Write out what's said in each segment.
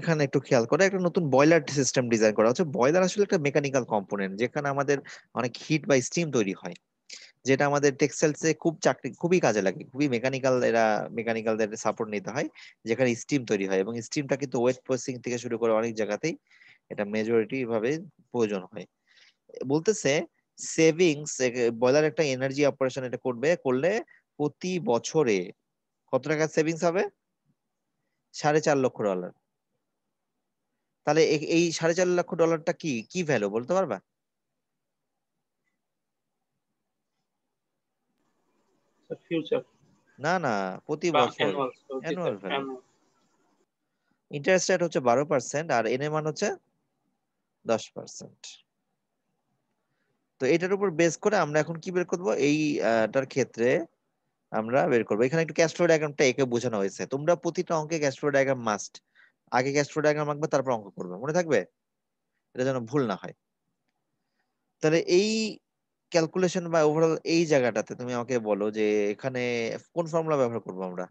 এখানে একটু খেয়াল করে একটা নতুন বয়লার সিস্টেম ডিজাইন করা হচ্ছে। বয়লার আসলে একটা মেকানিক্যাল কম্পোনেন্ট যেখানে আমাদের অনেক হিট বা স্টিম তৈরি হয়, যেটা আমাদের টেক্সটাইলসে খুবই কাজে লাগে, খুবই মেকানিক্যালদের সাপোর্ট নিতে হয়, যেখানে স্টিম তৈরি হয়। এবং স্টিমটা কিন্তু ওয়েট প্রসেসিং থেকে শুরু করে অনেক জায়গাতেই এটা মেজরিটি ভাবে প্রয়োজন হয়। বলতেছে সেভিংস, বয়লার একটা এনার্জি অপারেশন এটা করলে প্রতি বছরে কত টাকা সেভিংস হবে? $4.5 লক্ষ। তাহলে এই $4.5 লক্ষ কি কি ভ্যালু বলতে পারবা? ফিউচার না না, প্রতি বা বছর অ্যানুয়াল, জি annual sir value. Annual. Interest rate হচ্ছে 12% আর এনএম হচ্ছে 10%। তো এটার উপর বেস করে আমরা এখন কি বের করবো এইটার ক্ষেত্রে আমরা বের করবো। এখানে একটু ক্যাশ ফ্লো ডায়াগ্রামটা একে বোঝানো হয়েছে। তোমরা প্রতিটা অঙ্কে ক্যাশ ফ্লো ডায়াগ্রাম মাস্ট, আগে ক্যাশ ফ্লো ডায়াগ্রাম আঁকবে তারপর অঙ্ক করবে, মনে থাকবে, এটা যেন ভুল না হয়। তাহলে এই ক্যালকুলেশন বা ওভারঅল এই জায়গাটাতে তুমি আমাকে বলো যে এখানে কোন ফর্মুলা ব্যবহার করবো আমরা?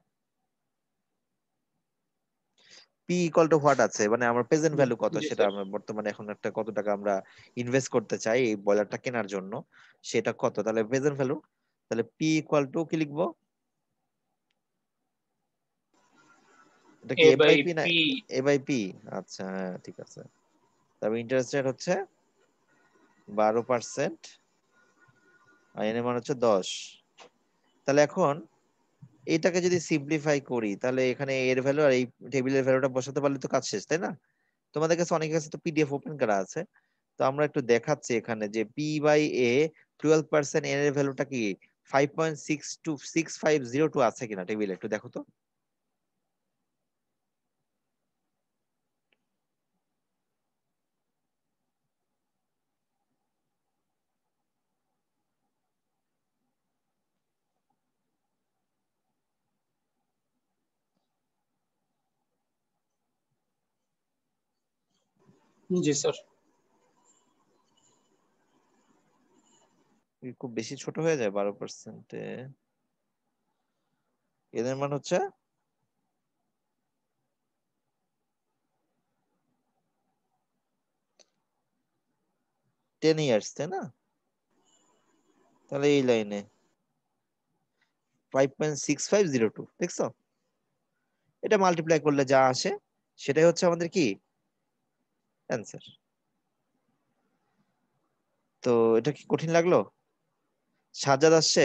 পি ইকুয়াল টু হোয়াট আছে, মানে আমার প্রেজেন্ট ভ্যালু কত, জি সেটা স্যার। আমরা বর্তমানে এখন একটা কত টাকা আমরা ইনভেস্ট করতে চাই এই বয়লারটা কেনার জন্য, সেটা কত, তাহলে প্রেজেন্ট ভ্যালু। তাহলে পি ইকুয়াল টু কি লিখবো? এটা কি A M by by P না পি। A by P? আচ্ছা, হ্যাঁ ঠিক আছে। তবে ইন্টারেস্ট রেট হচ্ছে 12% আর এর মান হচ্ছে 10। তাহলে এখন এইটাকে যদি সিম্পলিফাই করি তাহলে এখানে এর ভ্যালু আর এই টেবিলের ভ্যালুটা বসাতে পারলে তো কাজ শেষ, তাই না? তোমাদের কাছে অনেকের কাছে তো পিডিএফ ওপেন করা আছে। তো আমরা একটু দেখাচ্ছি এখানে যে পি বাই এ 12% এর ভ্যালুটা কি 5.626502 আছে কিনা টেবিলে, একটু দেখো তো। জি স্যার। খুব বেশি ছোট হয়ে যায় 12%-এ। এদের মান হচ্ছে 10 ইয়ার্স, তাই না? তাহলে এই লাইনে 5.6502 দেখছো? এটা মাল্টিপ্লাই করলে যা আসে সেটাই হচ্ছে আমাদের কি অ্যান্সার। তো এটা কি কঠিন লাগলো? সাজ্জাদ আসছে?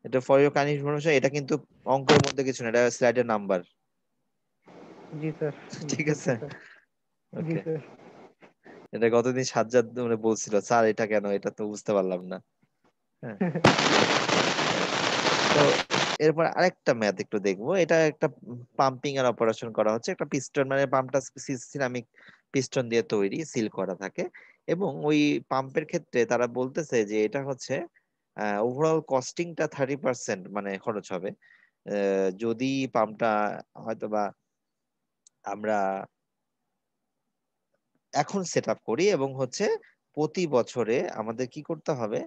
এটা ফর ইউর কাইন্ড ইনফরমেশন, এটা কিন্তু অঙ্কের মধ্যে কিছু না, এটা স্লাইডের নাম্বার। জি স্যার, ঠিক বুঝতে আছে, পারছি স্যার। জি ওকে। স্যার। এটা গতদিন সাজ্জাদ মানে বলছিল, স্যার এটা কেন, এটা তো বুঝতে পারলাম না। হ্যাঁ, তো এরপর আরেকটা ম্যাথ একটু দেখবো। এটা একটা পাম্পিং এর অপারেশন করা হচ্ছে, একটা পিস্টন, মানে পাম্পটা সিরামিক পিস্টন দিয়ে তৈরি, সিল করা থাকে। এবং ওই পাম্পের ক্ষেত্রে তারা বলতেছে যে এটা হচ্ছে ওভারঅল কস্টিংটা 30% মানে খরচ হবে যদি পাম্পটা হয়তোবা আমরা এখন সেট আপ করি। এবং হচ্ছে প্রতি বছরে আমাদের কি করতে হবে,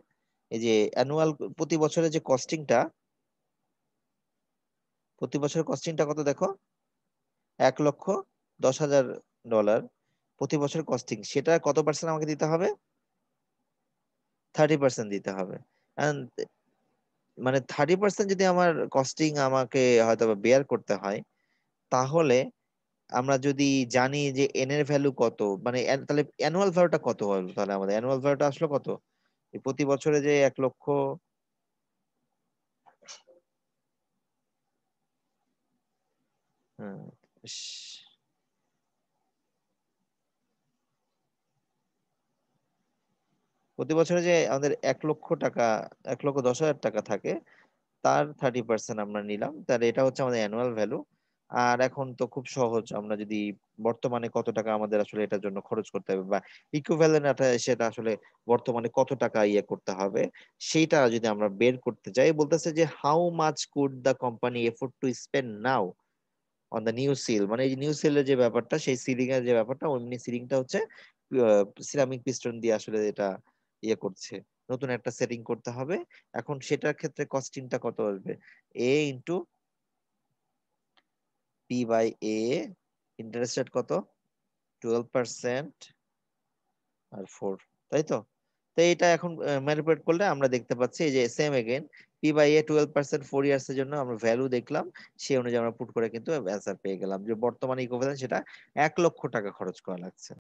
এই যে অ্যানুয়াল, প্রতি বছরে যে কস্টিংটা, প্রতি বছরের কস্টিংটা কত দেখো, $1,10,000 প্রতি বছর কস্টিং, সেটা কত পার্সেন্ট আমাকে দিতে হবে? 30% দিতে হবে। And মানে 30% যদি আমার কস্টিং আমাকে হয়তো বেয়ার করতে হয়, তাহলে আমরা যদি জানি যে এন এর ভ্যালু কত, মানে তাহলে অ্যানুয়াল ভ্যালুটা কত হলো, তাহলে আমাদের অ্যানুয়াল ভ্যালুটা আসলো কত? এই প্রতি বছরে যে 1 লক্ষ, হ্যাঁ, ইস, প্রতি বছরে যে আমাদের 1 লক্ষ টাকা, 1,10,000 টাকা থাকে, তার 30% আমরা নিলাম, তাহলে এটা হচ্ছে আমাদের অ্যানুয়াল ভ্যালু। আর এখন তো খুব সহজ, আমরা যদি বর্তমানে কত টাকা আমাদের আসলে এটার জন্য খরচ করতে হবে বা ইকুইভ্যালেন্ট সেটা আসলে বর্তমানে কত টাকা ইয়ে করতে হবে, সেইটা যদি আমরা বের করতে যাই, বলতেছে যে how much could the company afford to spend now on the new seal, মানে এই নিউ সিলের যে ব্যাপারটা, সেই সিলিং এর যে ব্যাপারটা, ওমনি সিলিংটা হচ্ছে সিরামিক পিস্টন দিয়ে আসলে এটা ইয়ে করছে, নতুন একটা সেটিং করতে হবে। এখন সেটার ক্ষেত্রে কস্টিংটা কত আসবে? A into P by A, interest rate কত, 12% আর 4, তাই তো? তো এটা এখন ম্যানিপুলেট করলে আমরা দেখতে পাচ্ছি এই যে same again P by A 12% 4 years এর জন্য আমরা ভ্যালু দেখলাম, সেই অনুযায়ী আমরা পুট করে কিন্তু অ্যান্সার পেয়ে গেলাম যে বর্তমানে ইকোভ্যালেন্ট সেটা 1 লক্ষ টাকা খরচ করা লাগছে।